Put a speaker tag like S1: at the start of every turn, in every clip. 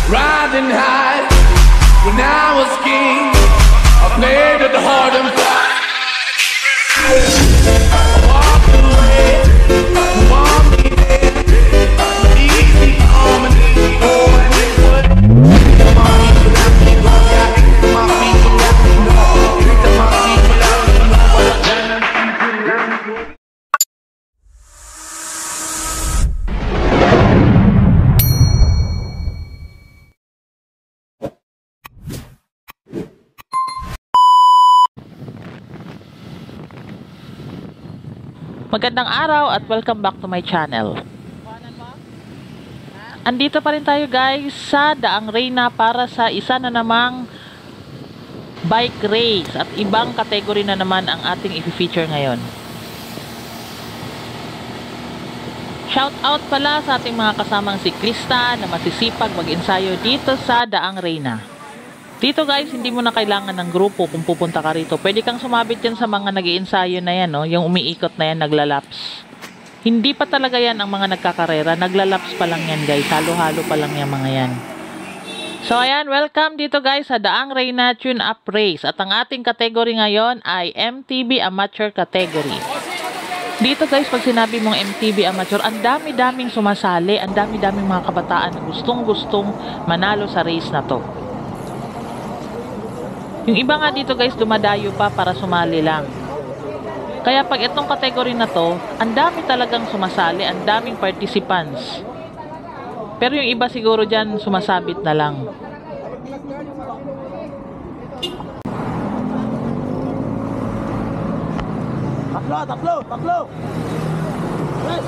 S1: Riding high when I was king. I played at the hard and fast. Walk away, want me there. Easy on my knees, oh, and it would. My people out me, yeah. My people out me, no. My people out me, no.
S2: Magandang araw at welcome back to my channel. Andito pa rin tayo guys sa Daang Reyna para sa isa na namang bike race at ibang category na naman ang ating i-feature ngayon. Shout out pala sa ating mga kasamang siklista na masisipag mag-ensayo dito sa Daang Reyna. Dito guys, hindi mo na kailangan ng grupo kung pupunta ka rito. Pwede kang sumabit yan sa mga nag-iensayo na yan, no? Yung umiikot na yan, naglalaps. Hindi pa talaga yan ang mga nagkakarera. Naglalaps pa lang yan guys. Halo-halo pa lang yan mga yan. So ayan, welcome dito guys sa Daang Reyna Tune-Up Race. At ang ating category ngayon ay MTB Amateur category. Dito guys, pag sinabi mong MTB Amateur, ang dami-daming sumasali. Ang dami-daming mga kabataan na gustong-gustong manalo sa race na to. Yung iba nga dito guys, dumadayo pa para sumali lang. Kaya pag itong category na to, ang dami talagang sumasali, ang daming participants. Pero yung iba siguro dyan, sumasabit na lang.
S3: Taklo! Yes!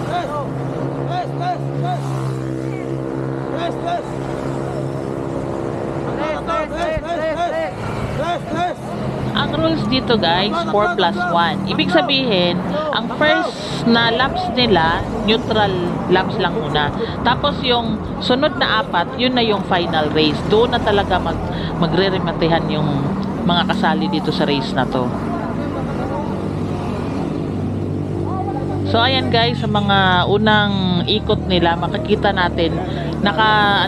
S2: Ang rules dito guys, 4+1. Ibig sabihin, ang first na laps nila, neutral laps lang muna. Tapos yung sunod na 4, yun na yung final race. Doon na talaga magre-rematehan yung mga kasali dito sa race na to. So ayan guys, sa mga unang ikot nila, makikita natin naka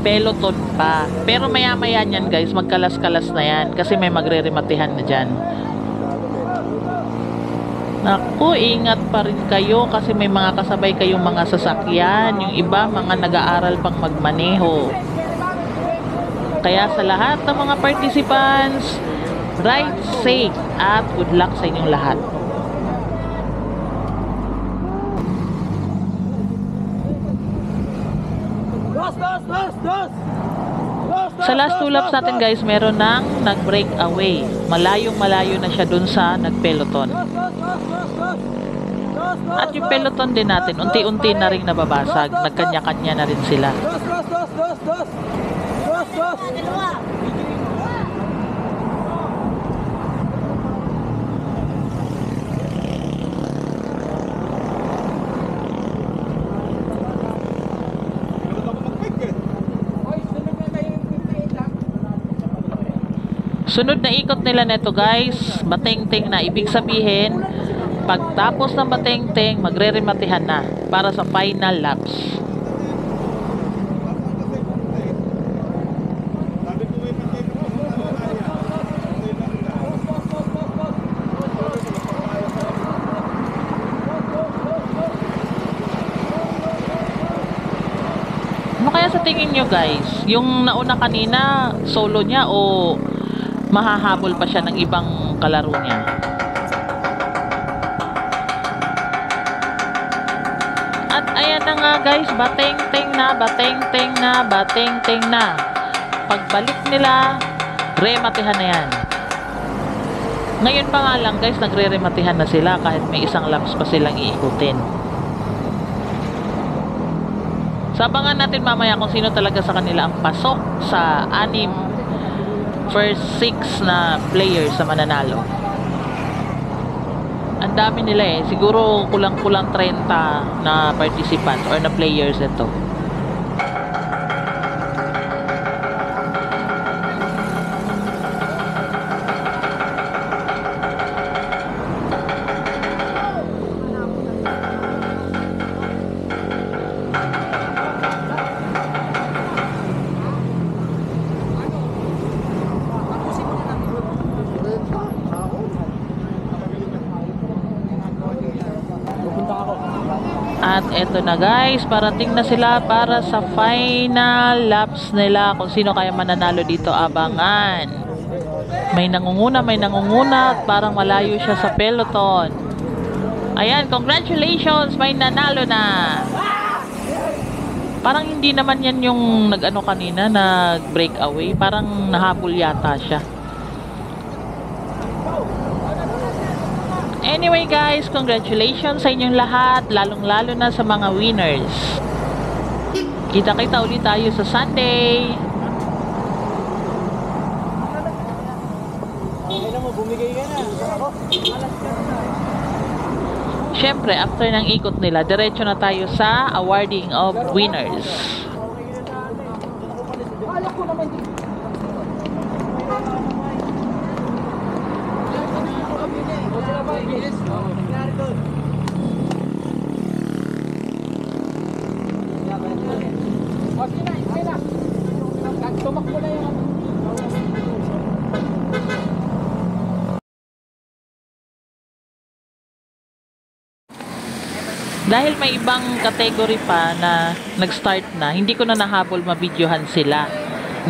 S2: peloton pa. Pero maya-maya niyan guys, magkalas-kalas na yan kasi may magre-rematehan na dyan. Naku, ingat pa rin kayo kasi may mga kasabay kayong mga sasakyan. Yung iba, mga nag-aaral pang magmaneho. Kaya sa lahat ng mga participants, ride safe at good luck sa inyong lahat. Sa last 2 laps natin guys, meron nang nag-break away. Malayong-malayo na siya dun sa nag-peloton. At yung peloton din natin, unti-unti na rin nababasag. Nagkanya-kanya na rin sila. Sunod na ikot nila neto guys, bateng-teng na. Ibig sabihin, pagtapos ng bateng-teng, magre-rematehan na para sa final laps. Ano kaya sa tingin nyo guys? Yung nauna kanina, solo niya o mahahabol pa siya ng ibang kalaro niya? At ayan na nga guys, bateng-teng na. Pagbalik nila, rematehan na yan. Ngayon pa nga lang guys, nagre-rematehan na sila kahit may isang laps pa silang iikutin. Sabangan natin mamaya kung sino talaga sa kanila ang pasok sa first 6 na players sa mananalo. Ang dami nila eh. Siguro kulang-kulang 30 na participants or na players ito. At eto na guys, parating na sila para sa final laps nila. Kung sino kaya mananalo dito, abangan. May nangunguna at parang malayo siya sa peloton. Ayan, congratulations, may nanalo na. Parang hindi naman yan yung nag-ano kanina, nag-breakaway. Parang nahabol yata siya. Anyway guys, congratulations sa inyong lahat, lalong-lalo na sa mga winners. Kita-kita ulit tayo sa Sunday. Siyempre, after ng ikot nila, diretso na tayo sa awarding of winners. Dahil may ibang category pa na nag-start na, hindi ko na nahabol mabidyohan sila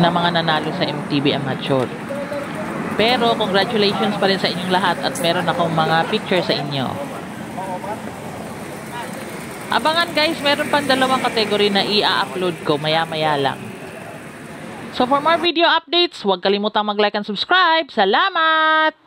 S2: na mga nanalo sa MTB Amateur. Pero congratulations pa rin sa inyong lahat at meron akong mga picture sa inyo. Abangan guys, meron pang dalawang category na i-upload ko maya-maya lang. So for more video updates, huwag kalimutang mag-like and subscribe. Salamat!